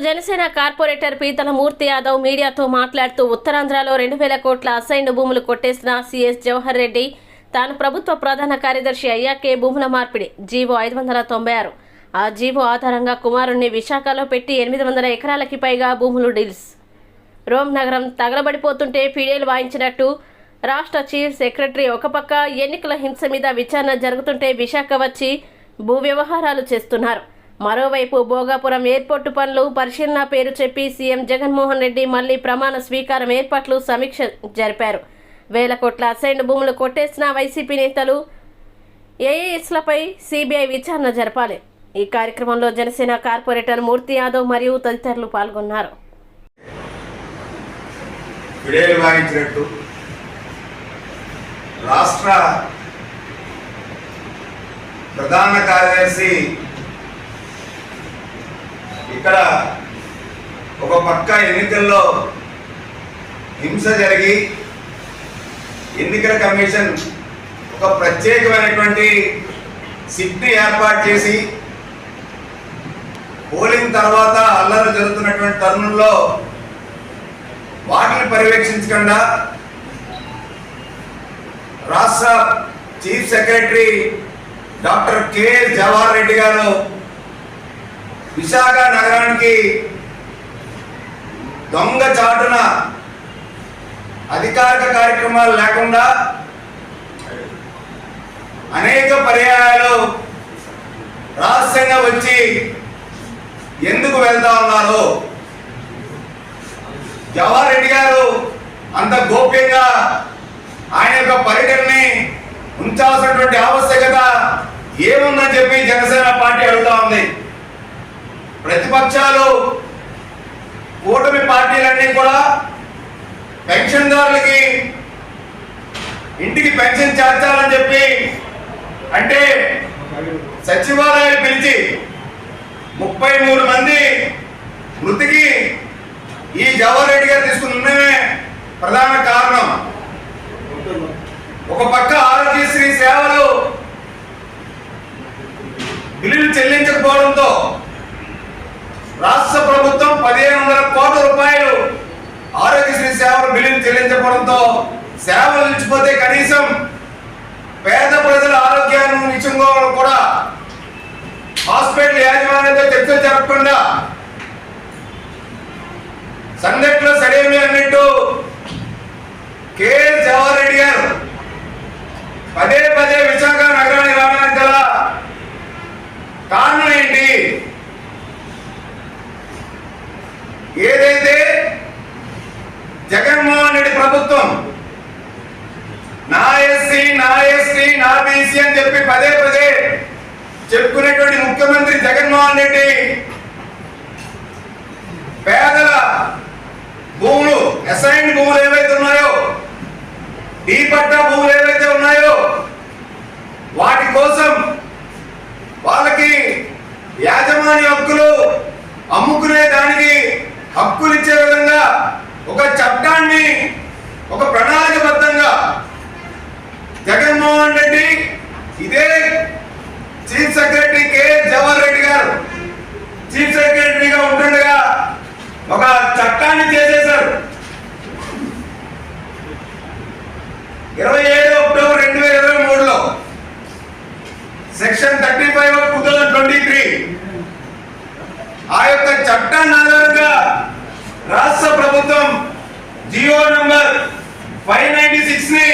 Janasena corporator పీతల మూర్తి యాదవ్ మీడియాతో మాట్లాడుతూ ఉత్తరాంధ్రలో 2,000 కోట్ల అసైన్డ్ భూములు కొట్టేసిన సీఎస్ జవహర్ రెడ్డి తాను ప్రభుత్వ ప్రధాన కార్యదర్శి అయ్యాకే భూముల మార్పిడి జీవో 596 ఆ జీవో ఆధారంగా కుమారుణ్ణి విశాఖలో పెట్టి 800 ఎకరాలకి పైగా భూములు డీల్స్. రోమ్ నగరం తగలబడిపోతుంటే ఫిడేలు వాయించినట్టు రాష్ట్ర చీఫ్ సెక్రటరీ ఒక పక్క ఎన్నికల హింస మీద విచారణ జరుగుతుంటే విశాఖ వచ్చి భూ వ్యవహారాలు చేస్తున్నారు. మరోవైపు భోగాపురం ఎయిర్పోర్టు పనులు పరిశీలన పేరు చెప్పి సీఎం జగన్మోహన్ రెడ్డి మళ్లీ ప్రమాణ స్వీకారం ఏర్పాట్లు సమీక్ష జరిపారు. 1,000 కోట్ల అసైన్డ్ భూములు కొట్టేసిన వైసీపీ నేతలు ఏఏఎస్లపై సిబిఐ విచారణ జరపాలి. ఈ కార్యక్రమంలో జనసేన కార్పొరేటర్ మూర్తి యాదవ్ మరియు తదితరులు పాల్గొన్నారు. రాష్ట్ర ప్రధాన కార్యదర్శి ఇక్కడ ఒక పక్క ఎన్నికల్లో హింస జరిగి ఎన్నికల కమిషన్ ఒక ప్రత్యేకమైనటువంటి సిట్ని ఏర్పాటు చేసి పోలింగ్ తర్వాత అల్లర్లు జరుగుతున్నటువంటి తరుణంలో వాటిని పర్యవేక్షించకుండా రాష్ట్ర chief secretary doctor K Jawahar Reddy గారు విశాఖ నగరానికి దొంగ చాటున అధికారిక కార్యక్రమాలు లేకుండా అనేక పర్యాయాలు రహస్యంగా వచ్చి ఎందుకు వెళ్తా ఉన్నారు? జవహర్ రెడ్డి గారు అంత గోప్యంగా ఆయన యొక్క పర్యటనని ఉంచాల్సినటువంటి ఆవశ్యకత ఏముందని చెప్పి జనసేన పార్టీ అడుగుతా ఉంది. ప్రతిపక్షాలు కూటమి పార్టీలన్నీ కూడా పెన్షన్దారులకి ఇంటికి పెన్షన్ చేర్చాలని చెప్పి అంటే సచివాలయాలు పిలిచి 33 మంది మృతికి ఈ జవహర్ రెడ్డి గారు తీసుకున్న నిర్ణయమే ప్రధాన కారణం. ఒక పక్క ఆరోగ్యశ్రీ సేవలు బిల్లులు చెల్లించకపోవడంతో రాష్ట్ర ప్రభుత్వం 1,500 కోట్ల రూపాయలు ఆరోగ్యశ్రీ సేవలు బిల్లులు చెల్లించకపోవడంతో సేవలు నిలిచిపోతే కనీసం పేద ప్రజల ఆరోగ్యాన్ని నిశ్చించుకోవడం కూడా హాస్పిటల్ యాజమాన్యంతో చర్చలు జరగకుండా సంఘటనలో సడేమి అన్నట్టు కె జవహర్ రెడ్డి గారు పదే విశాఖ నగరానికి రావడానికి గల కారణం ఏంటి? ఏదైతే జగన్మోహన్ రెడ్డి ప్రభుత్వం నా ఎస్సీ నా ఎస్టీ నా బీసీ అని చెప్పి పదే చెప్పుకునేటువంటి ముఖ్యమంత్రి జగన్మోహన్ రెడ్డి పేదల భూములు అసైన్డ్ భూములు ఏవైతే ఉన్నాయో డీ పట్టా భూములు ఏవైతే ఉన్నాయో వాటి కోసం వాళ్ళకి యాజమాన్య హక్కులు అమ్ముకునే దానికి హక్కులు ఇచ్చే విధంగా ఒక చట్టాన్ని ఒక ప్రణాళికబద్ధంగా జగన్మోహన్ రెడ్డి ఇదే chief secretary K Jawahar Reddy గారు చీఫ్ సెక్రటరీగా ఉంటుండగా ఒక చట్టాన్ని చేసేశారు. 27 అక్టోబర్ 2023లో సెక్షన్ 35 of 2023 ఆ యొక్క చట్టాన్ని ఆధారంగా రాష్ట్ర ప్రభుత్వం జియో నంబర్ 596 ని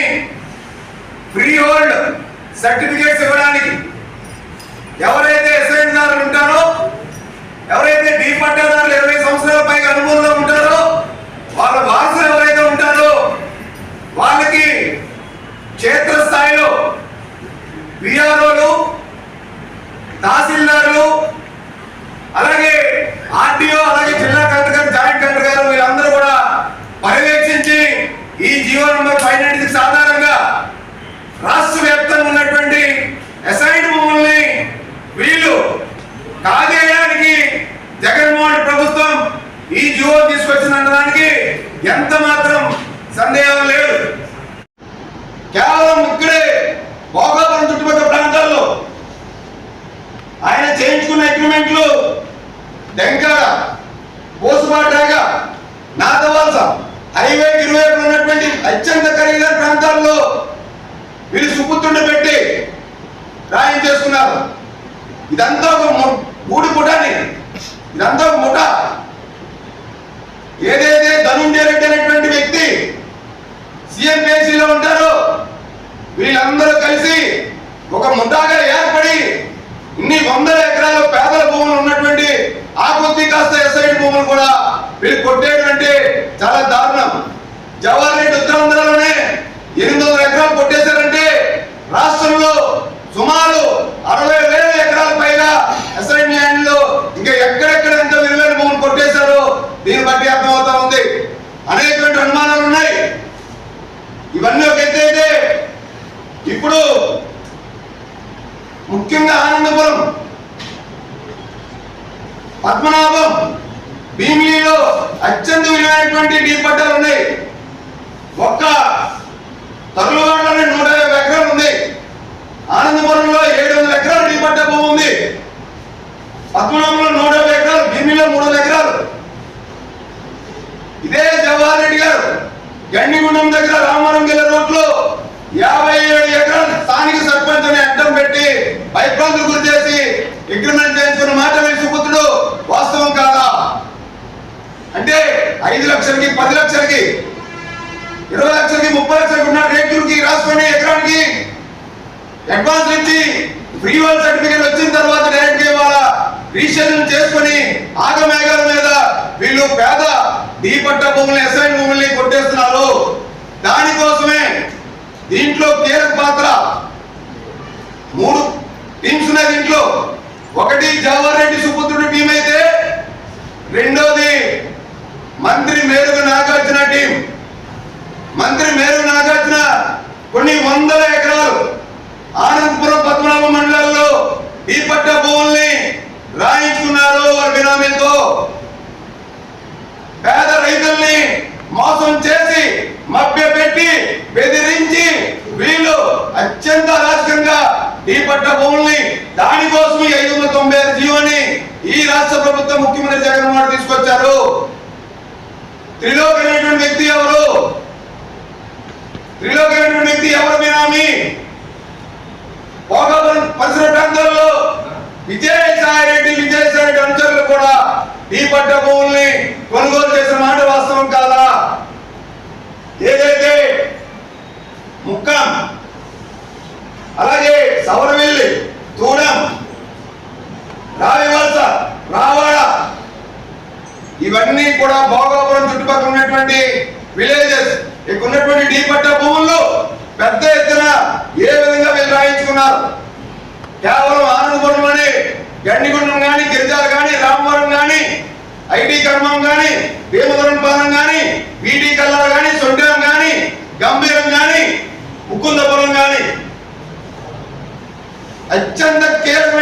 ఫ్రీ హోల్డ్ సర్టిఫికేట్స్ ఇవ్వడానికి ఎవరైతే అసైన్దారులు ఉంటారో ఎవరైతే డీ పట్టాదారులు 20 సంవత్సరాల పైగా అనుభవంలో ఉంటారో వాళ్ళ వారసులు ఎవరైతే ఉంటారో వాళ్ళకి క్షేత్రస్థాయిలో విఆర్ఓలు తహసీల్దారులు అలాగే ఆర్టీఓ అలాగే జిల్లా కలెక్టర్ గారు జాయింట్ కలెక్టర్ గారు వీళ్ళందరూ కూడా పర్యవేక్షించి ఈ జియో నంబర్ 596 ఆధారంగా రాష్ట్ర వ్యాప్తంగా ఉన్నటువంటి అసైన్డ్ భూముల్ని వీళ్ళు కాజేయడానికి జగన్మోహన్ ప్రభుత్వం ఈ జియో తీసుకొచ్చిన దానికి ఎంత మాత్రం సందేహం లేదు. కేవలం ఇక్కడే భోగాపురం చుట్టుపక్కల ప్రాంతాల్లో ఆయన చేయించుకున్న అగ్రిమెంట్లు కోసుబాటాగా నాదవలస హైవేకి ఇరువైపులు ఉన్నటువంటి అత్యంత ఖరీదైన ప్రాంతాల్లో వీళ్ళు సుపుత్రుడిని పెట్టి రాయించేసుకున్నారు. ఇదంతా ఒక గూడి పుటాని, ఇదంతా ఒక ముఠ. ఏదైతే ధనుంజయ రెడ్డి అనేటువంటి వ్యక్తి సీఎంపీసీలో ఉంటారో వీళ్ళందరూ కలిసి ఒక ముఠాగా ఏర్పడి ఇన్ని వందల ఎకరాల పేదల భూములు ఉన్నటువంటి ఆ కొద్ది కాస్త ఎస్ఐడి భూములు కూడా వీళ్ళు కొట్టేయడం అంటే చాలా దారుణం. జవహర్ రెడ్డి ఉత్తరాంధ్రలోనే 800 ఎకరాలు కొట్టేశారంటే రాష్ట్రంలో సుమారు 60,000 ఎకరాల పైగా ఎస్ఐడి ల్యాండ్లో ఇంకా ఎక్కడెక్కడ ఎంత విలువైన భూములు కొట్టేశారో దీన్ని బట్టి అర్థమవుతా ఉంది. అనేకమైన అనుమానాలు ఉన్నాయి. ఇవన్నీ ఒక ఎత్తు అయితే ఇప్పుడు ముఖ్యంగా ఆనందపురం, పద్మనాభం, భీమిలిలో అత్యంత విలువైనటువంటి డీ పట్టాలు ఉన్నాయి. ఒక్క తరులువాడలోనే 150 ఎకరాలు ఉంది. ఆనందపురంలో 700 ఎకరాలు డీ పట్టా భూమి ఉంది. పద్మనాభంలో 150 ఎకరాలు, భీమిలిలో 300 ఎకరాలు. ఇదే జవహర్ రెడ్డి గారు గండిగుండం దగ్గర రామవరం గిల్ల రోడ్లో 57 ఎకరాలు స్థానిక సర్పంచ్ అని అడ్డం పెట్టి భయభ్రాంతులు గురి చేసి అగ్రిమెంట్ చేయించుకున్న మాట సుపుత్రుడు వాస్తవం కాదా? అంటే 5 లక్షలకి, 10 లక్షలకి, 20 లక్షలకి, 30 లక్షలకి ఉన్న రేట్లకి రాసుకొని ఎకరానికి అడ్వాన్స్ ఇచ్చి ఫ్రీ వాల్ సర్టిఫికేట్ వచ్చిన తర్వాత డైరెక్ట్ గా ఇవాళ రిజిస్ట్రేషన్ చేసుకుని ఆగమేఘాల మీద వీళ్ళు పేద డీ పట్టా భూములు, ఎస్ఐడి భూముల్ని కొట్టేస్తున్నారు. దానికోసమే దీంట్లో కీలక పాత్ర 3 టీమ్స్ ఉన్నాయి. దీంట్లో ఒకటి జవహర్ రెడ్డి సుపుత్రుడి టీం అయితే రెండోది మంత్రి మేరుగు నాగార్జున టీం. మంత్రి మేరుగు నాగార్జున కొన్ని వందల ఎకరాలు ఆనందపురం, పద్మనాభ మండలాల్లో డీ పట్టా భూముల్ని రాయించుకున్నారు వారి బినామీలతో. పేద రైతుల్ని మోసం చేసి మభ్యపెట్టి బెదిరించి వీళ్ళు అత్యంత అరాచకంగా డీ పట్టా భూముల్ని దానికోసం 596 జీవోని ఈ రాష్ట్ర ప్రభుత్వం ముఖ్యమంత్రి జగన్మోహన్ రెడ్డి తీసుకొచ్చారు. త్రిలోకమైనటువంటి వ్యక్తి ఎవరు? త్రిలోకమైనటువంటి వ్యక్తి ఎవరు బినామీ? భోగాపురం పరిసర ప్రాంతాల్లో విజయసాయి రెడ్డి అనుచరులు కూడా డీ పట్టా భూముల్ని కొనుగోలు చేసిన మాట వాస్తవం కాదా? ఏదైతే ముక్కం, అలాగే సౌరవెల్లి, తూడం, రావివలస, రావాడ ఇవన్నీ కూడా భోగాపురం చుట్టుపక్కల ఉన్నటువంటి విలేజెస్. ఇక్కడ ఉన్నటువంటి డీ పట్టా భూముల్లో పెద్ద ఎత్తున ఏ విధంగా వీళ్ళు రాయించుకున్నారు? కేవలం ఆనందపురంలోనే గండిగుండం కానీ, గిరిజాలు కానీ, రామవరం కానీ, ఐటీ కర్మం కానీ, భీమవరం పాలెం కానీ, బీటీ కల్లార కానీ, సొంటం కానీ, గంభీరం కానీ, ముకుందపురం కానీ అత్యంత కీలక